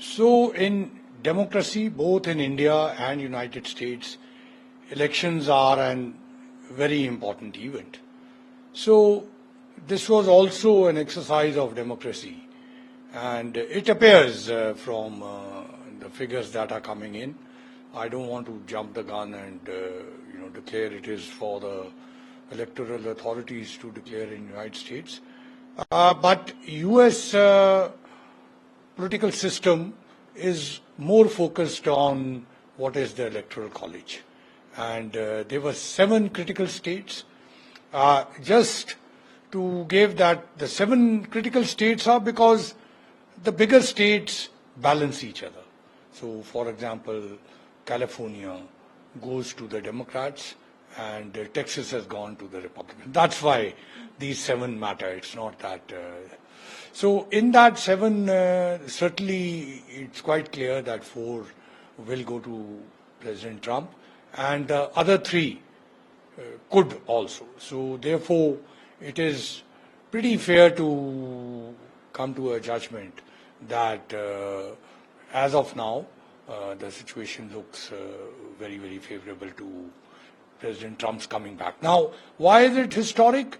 So in democracy, both in India and United States, elections are a very important event. So this was also an exercise of democracy, and it appears from the figures that are coming in. I don't want to jump the gun and declare it is for the electoral authorities to declare in the United States. But U.S. Political system is more focused on what is the electoral college. And there were 7 critical states. Just to give that, the 7 critical states are because the bigger states balance each other. So, for example, California goes to the Democrats and Texas has gone to the Republicans. That's why these 7 matter. It's not that. So in that 7, certainly it's quite clear that 4 will go to President Trump, and the other 3 could also. So therefore, it is pretty fair to come to a judgment that as of now, the situation looks very, very favorable to President Trump's coming back. Now, why is it historic?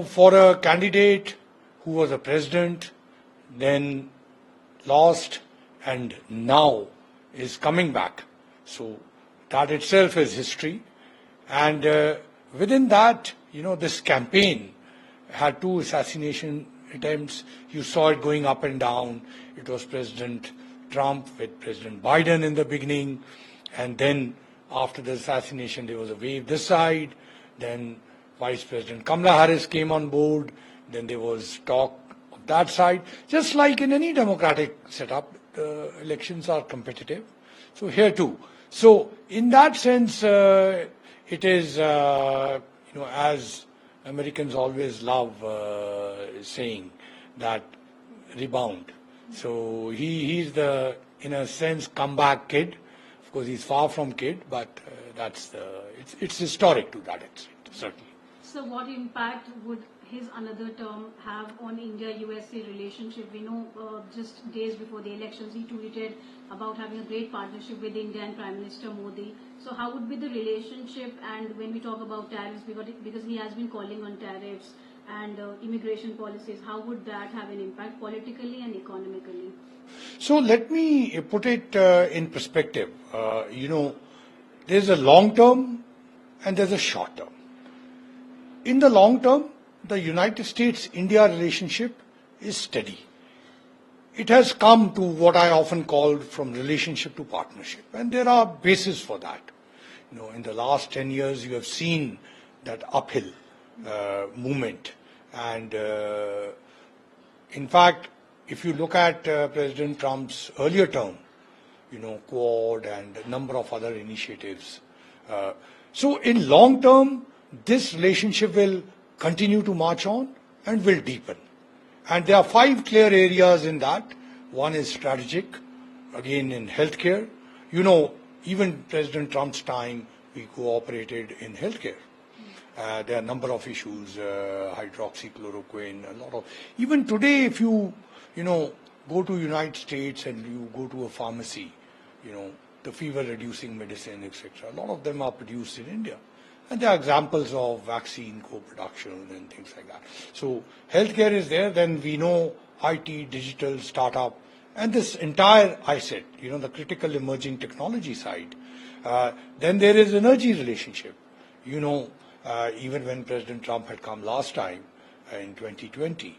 For a candidate who was a president, then lost, and now is coming back. So that itself is history. And within that, this campaign had 2 assassination attempts. You saw it going up and down. It was President Trump with President Biden in the beginning, and then after the assassination there was a wave this side, then Vice President Kamala Harris came on board, then there was talk of that side. Just like in any democratic setup, the elections are competitive. So here too. So in that sense, it is, as Americans always love saying, that rebound. So he's the, in a sense, comeback kid. Of course, he's far from kid, but it's historic to that extent, certainly. So what impact would his another term have on India-USA relationship? We know just days before the elections, he tweeted about having a great partnership with India and Prime Minister Modi. So how would be the relationship? And when we talk about tariffs, because he has been calling on tariffs and immigration policies, how would that have an impact politically and economically? So let me put it in perspective. There's a long term and there's a short term. In the long term, the United States-India relationship is steady. It has come to what I often call from relationship to partnership, and there are bases for that. In the last 10 years, you have seen that uphill movement, and in fact, if you look at President Trump's earlier term, Quad and a number of other initiatives. So in long term, this relationship will continue to march on and will deepen. And there are 5 clear areas in that. One is strategic, again in healthcare. Even President Trump's time, we cooperated in healthcare. There are a number of issues, hydroxychloroquine, a lot of. Even today, if you, go to United States and you go to a pharmacy, the fever-reducing medicine, etc., a lot of them are produced in India. And there are examples of vaccine co-production and things like that. So healthcare is there, then we know IT, digital, startup, and this entire ISET, the critical emerging technology side. Then there is energy relationship. Even when President Trump had come last time in 2020,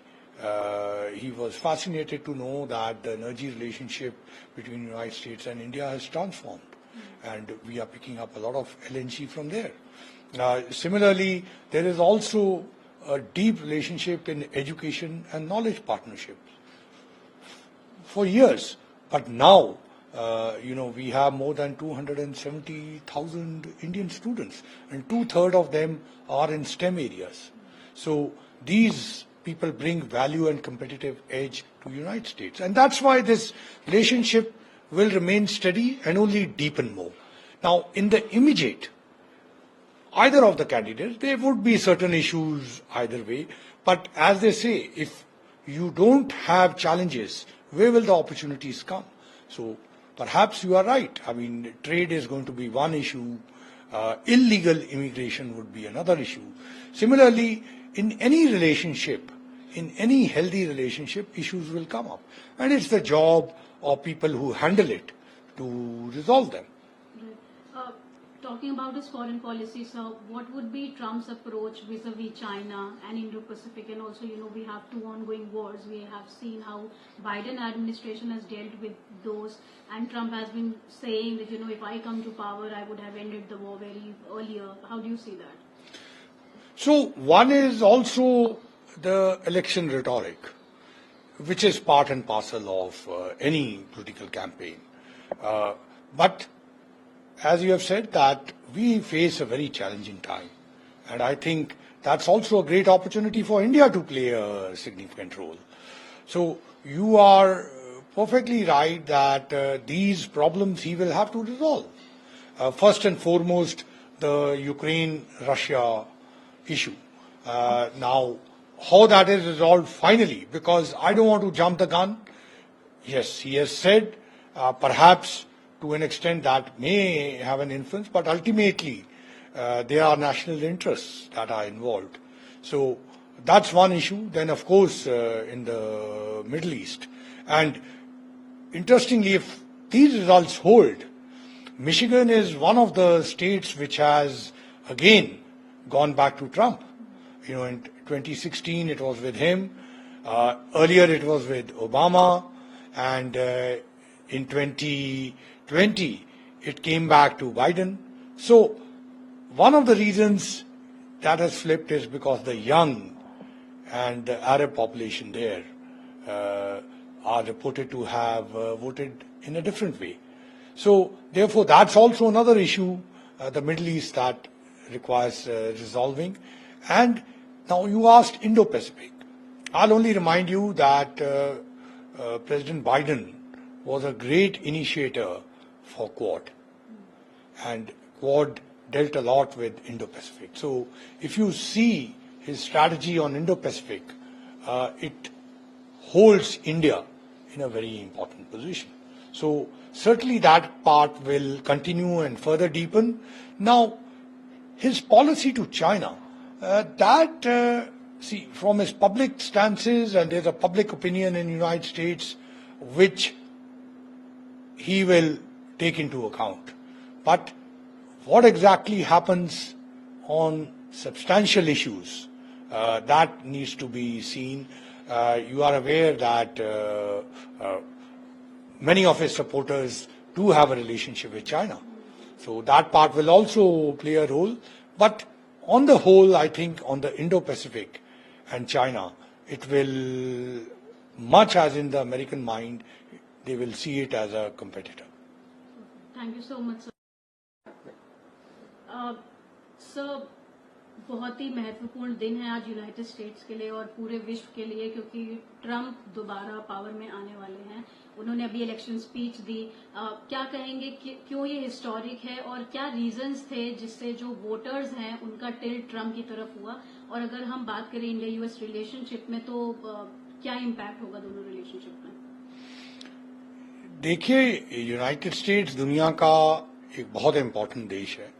he was fascinated to know that the energy relationship between the United States and India has transformed. And we are picking up a lot of LNG from there. Similarly, there is also a deep relationship in education and knowledge partnerships for years. But now, we have more than 270,000 Indian students, and 2/3 of them are in STEM areas. So these people bring value and competitive edge to the United States. And that's why this relationship will remain steady and only deepen more. Now, in the immediate, either of the candidates, there would be certain issues either way. But as they say, if you don't have challenges where will the opportunities come? So perhaps you are right. I mean, trade is going to be one issue. Illegal immigration would be another issue. Similarly, in any relationship, in any healthy relationship, issues will come up. And it's the job of people who handle it to resolve them. Right. Talking about his foreign policy, so what would be Trump's approach vis-a-vis China and Indo-Pacific? And also, we have two ongoing wars. We have seen how Biden administration has dealt with those, and Trump has been saying that, if I come to power, I would have ended the war very earlier. How do you see that? So one is also the election rhetoric, which is part and parcel of any political campaign. But as you have said, that we face a very challenging time. And I think that's also a great opportunity for India to play a significant role. So you are perfectly right that these problems he will have to resolve. First and foremost, the Ukraine-Russia issue. Now, how that is resolved finally, because I don't want to jump the gun. Yes, he has said perhaps to an extent that may have an influence, but ultimately there are national interests that are involved. So that's one issue. Then, of course, in the Middle East. And interestingly, if these results hold, Michigan is one of the states which has again gone back to Trump. In 2016 it was with him, earlier it was with Obama, and in 2020 it came back to Biden. So one of the reasons that has flipped is because the young and the Arab population there are reported to have voted in a different way. So therefore that's also another issue, the Middle East, that requires resolving. And now you asked Indo-Pacific. I'll only remind you that President Biden was a great initiator for Quad. And Quad dealt a lot with Indo-Pacific. So if you see his strategy on Indo-Pacific, it holds India in a very important position. So certainly that part will continue and further deepen. Now, his policy to China, from his public stances, and there's a public opinion in the United States which he will take into account. But what exactly happens on substantial issues, that needs to be seen. You are aware that many of his supporters do have a relationship with China. So that part will also play a role. But on the whole, I think on the Indo-Pacific and China, it will, much as in the American mind, they will see it as a competitor. Thank you so much, sir. Sir, बहुत ही महत्वपूर्ण दिन है आज United states के लिए और पूरे विश्व के लिए, क्योंकि ट्रम्प दोबारा पावर में आने वाले हैं. उन्होंने अभी इलेक्शन स्पीच दी. क्या कहेंगे कि क्यों ये हिस्टोरिक है और क्या रीजंस थे जिससे जो वोटर्स हैं उनका टिल्ट ट्रम्प की तरफ हुआ? और अगर हम बात करें इंडिया यूएस रिलेशनशिप में, तो क्या इम्पैक्ट होगा दोनों रिलेशनशिप में? देखिए, यूनाइटेड स्टेट्स दुनिया का एक बहुत इम्पोर्टेंट देश है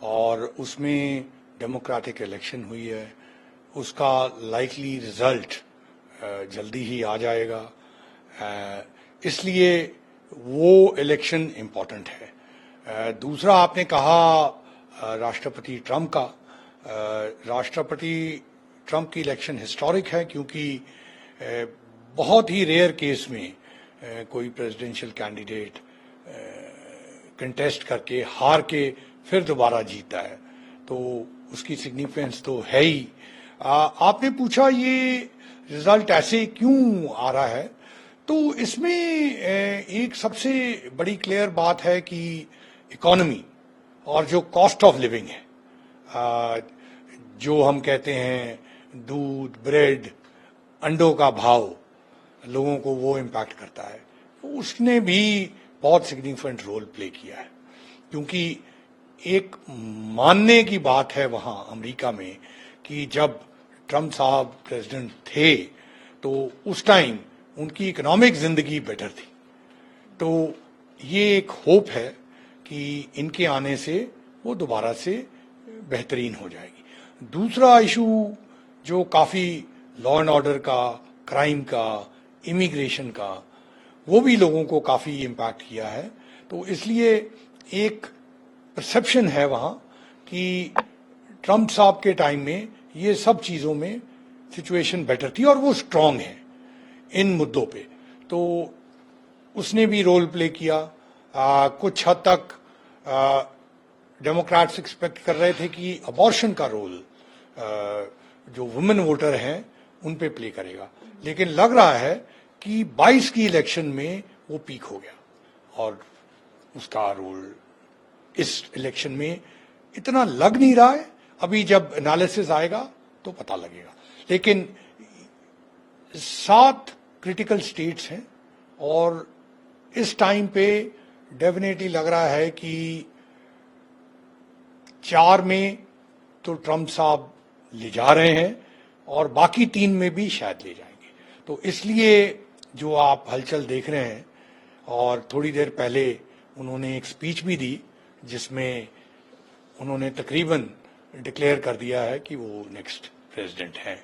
और उसमें डेमोक्रेटिक इलेक्शन हुई है. उसका लाइकली रिजल्ट जल्दी ही आ जाएगा, इसलिए वो इलेक्शन इम्पोर्टेंट है. दूसरा, आपने कहा राष्ट्रपति ट्रम्प का. राष्ट्रपति ट्रम्प की इलेक्शन हिस्टोरिक है क्योंकि बहुत ही रेयर केस में कोई प्रेसिडेंशियल कैंडिडेट कंटेस्ट करके हार के फिर दोबारा जीता है, तो उसकी सिग्निफिकेंस तो है ही. आपने पूछा ये रिजल्ट ऐसे क्यों आ रहा है, तो इसमें एक सबसे बड़ी क्लियर बात है कि इकोनॉमी और जो कॉस्ट ऑफ लिविंग है, जो हम कहते हैं दूध, ब्रेड, अंडों का भाव, लोगों को वो इम्पैक्ट करता है. उसने भी बहुत सिग्निफिकेंट रोल प्ले किया है, क्योंकि एक मानने की बात है वहाँ अमेरिका में कि जब ट्रम्प साहब प्रेसिडेंट थे तो उस टाइम उनकी इकोनॉमिक जिंदगी बेटर थी। तो ये एक होप है कि इनके आने से वो दोबारा से बेहतरीन हो जाएगी। दूसरा इशू जो काफ़ी लॉ एंड ऑर्डर का, क्राइम का, इमिग्रेशन का, वो भी लोगों को काफ़ी इम्पैक्ट किया है। तो इसलिए एक परसेप्शन है वहाँ कि ट्रंप साहब के टाइम में ये सब चीज़ों में सिचुएशन बेटर थी और वो स्ट्रांग है इन मुद्दों पे। तो उसने भी रोल प्ले किया। कुछ हद तक डेमोक्रेट्स एक्सपेक्ट कर रहे थे कि अबॉर्शन का रोल जो वुमेन वोटर हैं उन पे प्ले करेगा, लेकिन लग रहा है कि 22 की इलेक्शन में वो पीक हो गया और उसका रोल इस इलेक्शन में इतना लग नहीं रहा है। अभी जब एनालिसिस आएगा तो पता लगेगा। लेकिन 7 क्रिटिकल स्टेट्स हैं और इस टाइम पे डेफिनेटली लग रहा है कि 4 में तो ट्रंप साहब ले जा रहे हैं और बाकी 3 में भी शायद ले जाएंगे। तो इसलिए जो आप हलचल देख रहे हैं, और थोड़ी देर पहले उन्होंने एक स्पीच भी दी जिसमें उन्होंने तकरीबन डिक्लेयर कर दिया है कि वो नेक्स्ट प्रेसिडेंट हैं।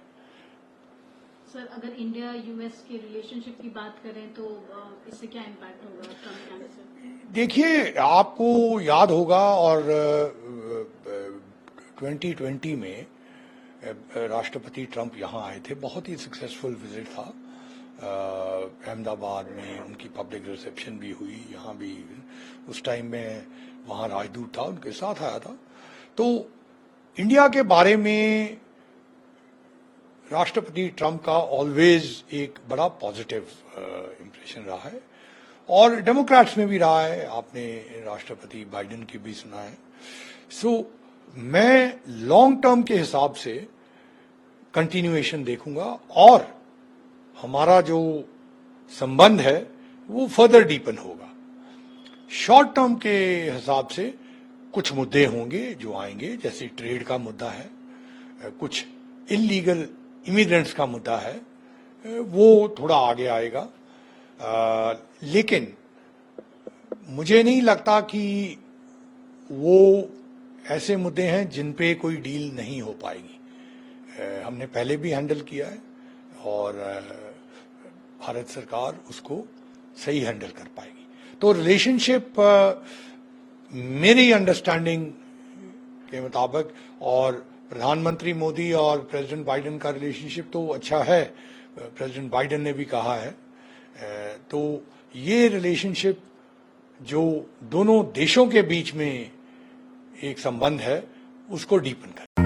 सर, अगर इंडिया यूएस के रिलेशनशिप की बात करें तो इससे क्या इम्पैक्ट होगा ट्रंप आने से? देखिए, आपको याद होगा और 2020 में राष्ट्रपति ट्रंप यहाँ आए थे, बहुत ही सक्सेसफुल विजिट था। अहमदाबाद में उनकी पब्लिक रिसेप्शन भी हुई, यहाँ भी। उस टाइम में वहाँ राजदूत था, उनके साथ आया था। तो इंडिया के बारे में राष्ट्रपति ट्रंप का ऑलवेज एक बड़ा पॉजिटिव इम्प्रेशन रहा है और डेमोक्रेट्स में भी रहा है। आपने राष्ट्रपति बाइडेन की भी सुना है। सो मैं लॉन्ग टर्म के हिसाब से कंटिन्यूएशन देखूंगा और हमारा जो संबंध है वो फर्दर डीपन होगा। शॉर्ट टर्म के हिसाब से कुछ मुद्दे होंगे जो आएंगे, जैसे ट्रेड का मुद्दा है, कुछ इलीगल इमिग्रेंट्स का मुद्दा है, वो थोड़ा आगे आएगा। लेकिन मुझे नहीं लगता कि वो ऐसे मुद्दे हैं जिन पे कोई डील नहीं हो पाएगी। हमने पहले भी हैंडल किया है और भारत सरकार उसको सही हैंडल कर पाएगी। तो रिलेशनशिप मेरी अंडरस्टैंडिंग के मुताबिक, और प्रधानमंत्री मोदी और प्रेसिडेंट बाइडेन का रिलेशनशिप तो अच्छा है, प्रेसिडेंट बाइडेन ने भी कहा है। तो ये रिलेशनशिप जो दोनों देशों के बीच में एक संबंध है उसको डीपन कर